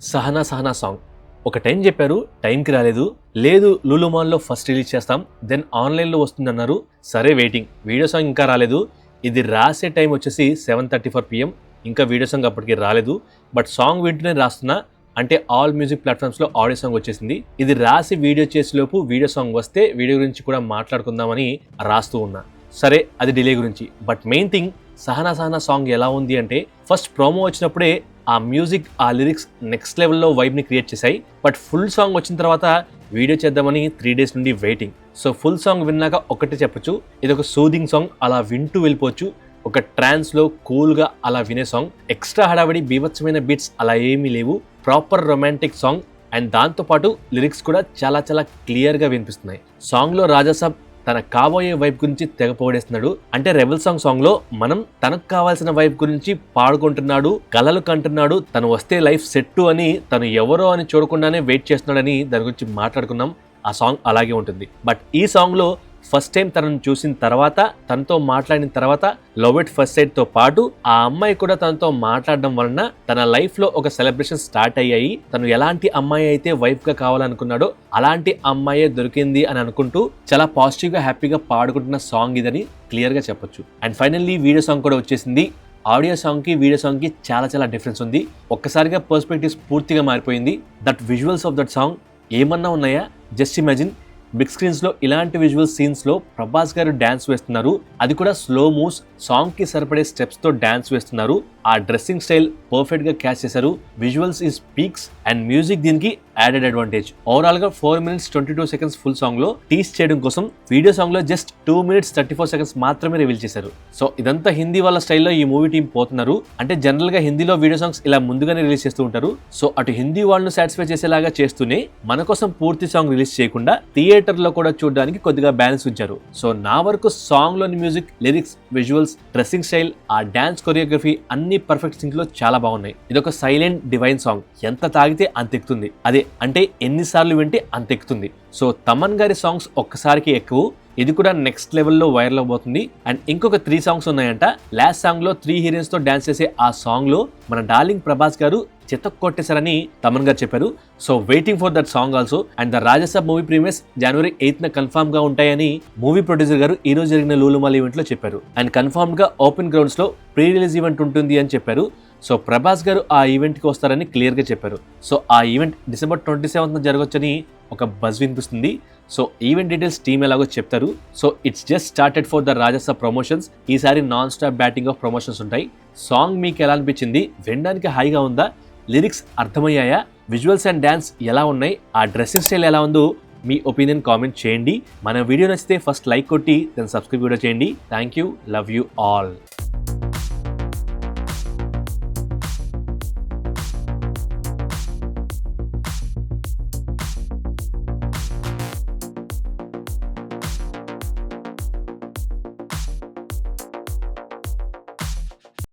Sahana Sahana song ఒక time చెప్పారు, టైంకి రాలేదు. లేదు లులు మాల్లో ఫస్ట్ రిలీజ్ చేస్తాం, దెన్ ఆన్లైన్లో వస్తుందన్నారు. సరే వెయిటింగ్. వీడియో సాంగ్ ఇంకా రాలేదు. ఇది రాసే టైం వచ్చేసి 7:34 PM. ఇంకా వీడియో సాంగ్ అప్పటికి రాలేదు. బట్ సాంగ్ వింటూనే రాస్తున్నా, అంటే ఆల్ మ్యూజిక్ ప్లాట్ఫామ్స్లో ఆడియో సాంగ్ వచ్చేసింది. ఇది రాసి వీడియో చేసేలోపు వీడియో సాంగ్ వస్తే వీడియో గురించి కూడా మాట్లాడుకుందామని రాస్తూ ఉన్నా. సరే అది డిలే గురించి. But main thing Sahana Sahana song ఎలా ఉంది అంటే, ఫస్ట్ ప్రోమో వచ్చినప్పుడే ఆ మ్యూజిక్, ఆ లిరిక్స్ నెక్స్ట్ లెవెల్లో వైబ్ని క్రియేట్ చేశాయి. బట్ ఫుల్ సాంగ్ వచ్చిన తర్వాత వీడియో చేద్దామని 3 days నుండి వెయిటింగ్. సో ఫుల్ సాంగ్ విన్నాక ఒక్కటే చెప్పొచ్చు, ఇది ఒక సూదింగ్ సాంగ్. అలా వింటూ వెళ్ళిపోవచ్చు. ఒక ట్రాన్స్లో కూల్గా అలా వినే సాంగ్. ఎక్స్ట్రా హడావిడి బీభత్సమైన బీట్స్ అలా ఏమీ లేవు. Proper romantic song. అండ్ దాంతోపాటు లిరిక్స్ కూడా చాలా చాలా క్లియర్గా వినిపిస్తున్నాయి. సాంగ్లో రాజాసాబ్ తన కాబోయే వైబ్ గురించి తెగ పొగడేస్తున్నాడు. అంటే రెబల్ సాంగ్ లో మనం తనకు కావాల్సిన వైబ్ గురించి పాడుకుంటున్నాడు, కలలు కంటున్నాడు, తను వస్తే లైఫ్ సెట్టు అని, తను ఎవరో అని చూడకుండానే వెయిట్ చేస్తున్నాడని దాని గురించి మాట్లాడుకున్నాం. ఆ సాంగ్ అలాగే ఉంటుంది. బట్ ఈ సాంగ్ లో ఫస్ట్ టైం తనను చూసిన తర్వాత, తనతో మాట్లాడిన తర్వాత లవ్ ఎట్ ఫస్ట్ సైట్ తో పాటు ఆ అమ్మాయి కూడా తనతో మాట్లాడడం వలన తన లైఫ్ లో ఒక సెలబ్రేషన్ స్టార్ట్ అయ్యాయి. తను ఎలాంటి అమ్మాయి అయితే వైఫ్ గా కావాలనుకున్నాడో అలాంటి అమ్మాయే దొరికింది అని అనుకుంటూ చాలా పాజిటివ్ గా హ్యాపీగా పాడుకుంటున్న సాంగ్ ఇదని క్లియర్ గా చెప్పొచ్చు. అండ్ ఫైనల్లీ వీడియో సాంగ్ కూడా వచ్చేసింది. ఆడియో సాంగ్ కి వీడియో సాంగ్ కి చాలా చాలా డిఫరెన్స్ ఉంది. ఒక్కసారిగా పర్స్పెక్టివ్స్ పూర్తిగా మారిపోయింది. That visuals of that song ఏమన్నా ఉన్నాయా? జస్ట్ ఇమాజిన్, బిగ్ స్క్రీన్స్ లో ఇలాంటి విజువల్ సీన్స్ లో ప్రభాస్ గారు డాన్స్ వేస్తున్నారు. అది కూడా స్లో మూవ్స్, సాంగ్ కి సరిపడే స్టెప్స్ తో డాన్స్ వేస్తున్నారు. ఆ డ్రెస్సింగ్ స్టైల్ పర్ఫెక్ట్ గా క్యాచ్ చేశారు. Visuals is peaks and music దీనికి యాడెడ్ అడ్వాంటేజ్. ఓవరాల్ గా 4 minutes 22 seconds ఫుల్ సాంగ్ లో టీస్ చేయడం కోసం వీడియో సాంగ్ లో జస్ట్ 2 minutes 34 seconds మాత్రమే రివీల్ చేశారు. సో ఇదంతా హిందీ వాళ్ళ స్టైల్లో ఈ మూవీ టీం పోతున్నారు. అంటే జనరల్ గా హిందీలో వీడియో సాంగ్స్ ఇలా ముందుగానే రిలీజ్ చేస్తూ ఉంటారు. సో అటు హిందీ వాళ్ళను సాటిస్ఫై చేసేలాగా చేస్తూనే మన కోసం పూర్తి సాంగ్ రిలీజ్ చేయకుండా థియేటర్ లో కూడా చూడడానికి కొద్దిగా బ్యాలెన్స్ ఉంచారు. సో నా వరకు సాంగ్ లోని music, lyrics, visuals, dressing style, ఆ డాన్స్ కొరియోగ్రఫీ అన్ని పర్ఫెక్ట్ సింక్ లో చాలా బాగున్నాయి. ఇదొక సైలెంట్ డివైన్ సాంగ్. ఎంత తాగితే అంత ఎక్కుతుంది. అదే అంటే ఎన్నిసార్లు వింటే అంత ఎక్కుతుంది. సో తమన్ గారి సాంగ్స్ ఒక్కసారికి ఎక్కువ. ఇది కూడా నెక్స్ట్ లెవెల్లో వైరల్ అవబోతుంది. అండ్ ఇంకొక 3 songs ఉన్నాయంట. లాస్ట్ సాంగ్ లో 3 heroines తో డాన్స్ చేసే ఆ సాంగ్ లో మన డార్లింగ్ ప్రభాస్ గారు చితక్ కొట్టేశారని తమన్ గారు చెప్పారు. So waiting for that song also. And the Raja Saab movie premieres January 8th confirm గా ఉంటాయని మూవీ ప్రొడ్యూసర్ గారు ఈ రోజు జరిగిన లూలుమాల్ ఈవెంట్ లో చెప్పారు. అండ్ కన్ఫర్మ్ గా ఓపెన్ గ్రౌండ్స్ లో ప్రీ రిలీజ్ ఈవెంట్ ఉంటుంది అని చెప్పారు. సో ప్రభాస్ గారు ఆ ఈవెంట్ కి వస్తారని క్లియర్ గా చెప్పారు. సో ఆ ఈవెంట్ December 27th జరగొచ్చని ఒక బజ్ వినిపిస్తుంది. సో ఈవెంట్ డీటెయిల్స్ టీమ్ ఎలాగో చెప్తారు. So it's just started for the Rajasaab promotions. ఈసారి non stop batting of promotions ఉంటాయి. సాంగ్ మీకు ఎలా అనిపించింది? వినడానికి హాయిగా ఉందా? లిరిక్స్ అర్థమయ్యాయా? విజువల్స్ అండ్ డాన్స్ ఎలా ఉన్నాయి? ఆ డ్రెస్సింగ్ స్టైల్ ఎలా ఉందో మీ ఒపీనియన్ కామెంట్ చేయండి. మన వీడియో నచ్చితే ఫస్ట్ లైక్ కొట్టి దెన్ సబ్స్క్రైబ్ కూడా చేయండి. Thank you. Love you all.